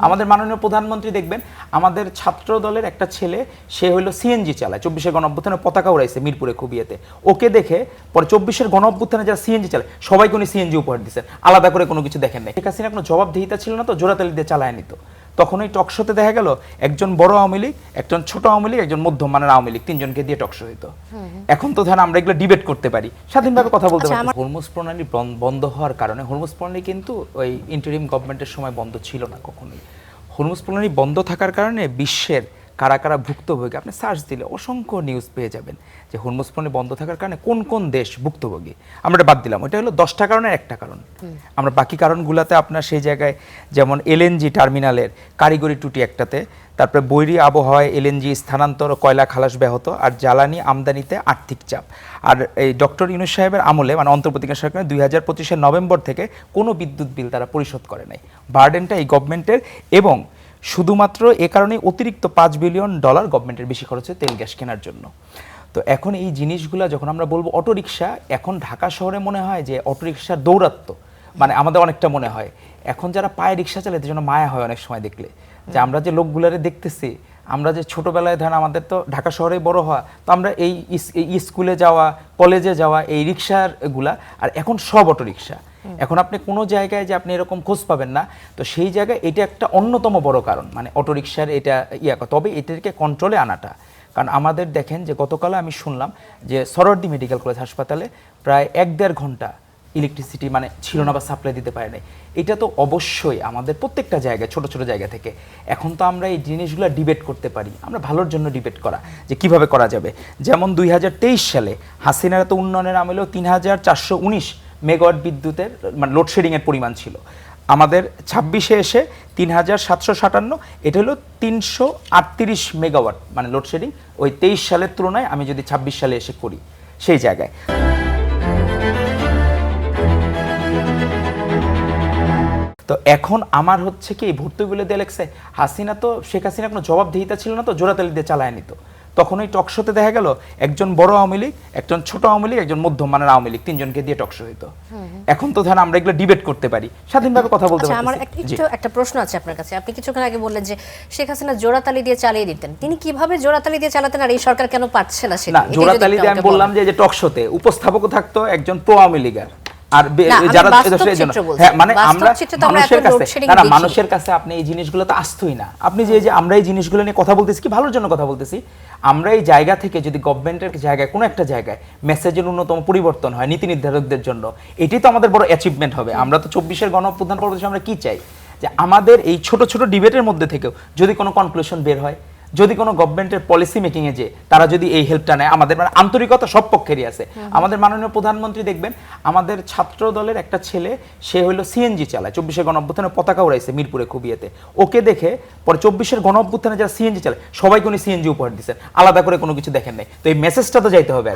আমাদের মাননীয় প্রধানমন্ত্রী দেখবেন আমাদের ছাত্র দলের একটা ছেলে সে হলো সিএনজি চালায় 24-এর গণঅভ্যুত্থানে পতাকা উড়াইছে মিরপুরে খুবিয়াতে ওকে দেখে পরে 24-এর গণঅভ্যুত্থানে যারা সিএনজি চালায় সবাইকে উনি সিএনজি উপহার দিচ্ছেন আলাদা করে কোনো কিছু দেখেন নাই শেখ হাসিনা কোনো জবাবদিহিতা ছিল না তো জোড়াতালি দিয়ে চালায় নিত তখন ওই টকশোতে দেখা গেল একজন বড় আওয়ামী লীগ একজন ছোট আওয়ামী লীগ একজন মধ্যম মানের আওয়ামী লীগ তিনজনকে দিয়ে টকশো হইতো এখন তো ধরেন আমরা এগুলো ডিবেট করতে পারি স্বাধীনভাবে কথা বলতে পারি হরমুজ প্রণালী বন্ধ হওয়ার কারণে হরমুজ প্রণালী কিন্তু ওই ইন্টারিম গভর্নমেন্টের সময় বন্ধ ছিল না কখনোই হরমুজ প্রণালী বন্ধ থাকার কারণে বিশ্বের কারা কারা ভুক্তভোগী আপনি সার্চ দিলে অসংখ্য নিউজ পেয়ে যাবেন যে হরমুজ প্রণালী বন্ধ থাকার কারণে কোন কোন দেশ ভুক্তভোগী আমরা এটা বাদ দিলাম ওটা হলো 10টা কারণের একটা কারণ আমরা বাকি কারণগুলোতে আপনার সেই জায়গায় যেমন এলএনজি টার্মিনালের কারিগরি ত্রুটি একটাতে তারপরে বৈরী আবহাওয়ায় এলএনজি স্থানান্তর কয়লা খালাস ব্যাহত আর জ্বালানি আমদানিতে আর্থিক চাপ আর এই ডক্টর ইউনূস সাহেবের আমলে মানে অন্তর্বর্তীকালীন সরকার 2025-এর নভেম্বর থেকে কোনো বিদ্যুৎ বিল তারা পরিশোধ করে নাই বার্ডেনটা এই গভর্নমেন্টের এবং শুধুমাত্র এ কারণে অতিরিক্ত $5 বিলিয়ন গভর্নমেন্টের বেশি খরচ হয় তেল গ্যাস কেনার জন্য তো এখন এই জিনিসগুলো যখন আমরা বলবো অটোরিকশা এখন ঢাকা শহরে মনে হয় যে অটোরিকশার দৌরাত্ম্য মানে আমাদের অনেকটা মনে হয় এখন যারা পায়ে রিক্সা চালায় তাদের জন্য মায়া হয় অনেক সময় দেখলে যে আমরা যে লোকগুলারে দেখতেছি আমরা যে ছোটবেলায় ধরেন আমাদের তো ঢাকা শহরে বড় হওয়া তো আমরা এই স্কুলে যাওয়া কলেজে যাওয়া এই রিক্সার গুলা আর এখন সব অটোরিকশা এখন আপনি কোনো জায়গায় যে আপনি এরকম খোঁজ পাবেন না তো সেই জায়গায় এটা একটা অন্যতম বড় কারণ মানে অটোরিকশার এটা তবে এটাকে কন্ট্রোলে আনাটা কারণ আমাদের দেখেন যে গতকাল আমি শুনলাম যে সরোয়ার্দী মেডিকেল কলেজ হাসপাতালে প্রায় 1-1.5 ঘন্টা ইলেকট্রিসিটি মানে ছিল না বা সাপ্লাই দিতে পারে নাই এটা তো অবশ্যই আমাদের প্রত্যেকটা জায়গায় ছোট ছোট জায়গা থেকে এখন তো আমরা এই জিনিসগুলো ডিবেট করতে পারি আমরা ভালোর জন্য ডিবেট করা যে কিভাবে করা যাবে যেমন 2023 সালে হাসিনার তো উন্নয়নের আমলেও 3419 মেগাওয়াট বিদ্যুতের মানে লোডশেডিং এর পরিমাণ ছিল আমাদের 26-এ এসে 3757 এটা হলো 338 মেগাওয়াট মানে লোডশেডিং ওই 23 সালের তুলনায় আমি যদি 26 সালে এসে করি সেই জায়গায় তো এখন আমার হচ্ছে কি ভর্তিগুলো দিয়ে লেখছে হাসিনা তো শেখ হাসিনা কোনো জবাবদিহিতা ছিল না তো জোড়াতালি দিয়ে চালায় নিত তখন ওই টকশোতে দেখা গেল একজন বড় আওয়ামী লীগ একজন ছোট আওয়ামী লীগ একজন মধ্যম মানের আওয়ামী লীগ তিনজনকে দিয়ে টকশো হইতো এখন তো ধরেন আমরা এগুলো ডিবেট করতে পারি স্বাধীনভাবে কথা বলতে পারি আমার একটা প্রশ্ন আছে আপনার কাছে আপনি কিছুক্ষণ আগে বললেন যে শেখ হাসিনা জোড়াতালি দিয়ে চালিয়ে দিতেন তিনি কিভাবে জোড়াতালি দিয়ে চালাতেন আর এই সরকার কেন পারছে না সেটা জোড়াতালি দিয়ে আমি বললাম যে টকশোতে উপস্থাপকও থাকতো একজন প্রো আওয়ামী লীগার আর যারা হ্যাঁ মানে আমরা মানুষের কাছে আপনি এই জিনিসগুলো তো আসতোই না আপনি যে আমরা এই জিনিসগুলো নিয়ে কথা বলতেছি কি ভালোর জন্য কথা বলতেছি আমরা এই জায়গা থেকে যদি গভর্নমেন্টের জায়গায় কোনো একটা জায়গায় মেসেজের ন্যূনতম পরিবর্তন হয় নীতি নির্ধারকদের জন্য এটাই তো আমাদের বড় অ্যাচিভমেন্ট হবে আমরা তো 24-এর গণঅভ্যুত্থান পরবর্তী আমরা কি চাই যে আমাদের এই ছোট ছোট ডিবেটের মধ্যে থেকেও যদি কোনো কনক্লুশন বের হয় যদি কোনো গভর্নমেন্টের পলিসি মেকিং এ যে তারা যদি এই হেল্পটা নেয় আমাদের মানে আন্তরিকতা সব পক্ষেরই আছে আমাদের মাননীয় প্রধানমন্ত্রী দেখবেন আমাদের ছাত্র দলের একটা ছেলে সে হলো সিএনজি চালায় 24-এর গণঅভ্যুত্থানে পতাকা উড়াইছে মিরপুরে খুবিয়াতে ওকে দেখে পরে 24-এর গণঅভ্যুত্থানে যারা সিএনজি চালায় সবাইকে উনি সিএনজি উপহার দিচ্ছেন আলাদা করে কোনো কিছু দেখেন নাই তো এই মেসেজটা তো যাইতে হবে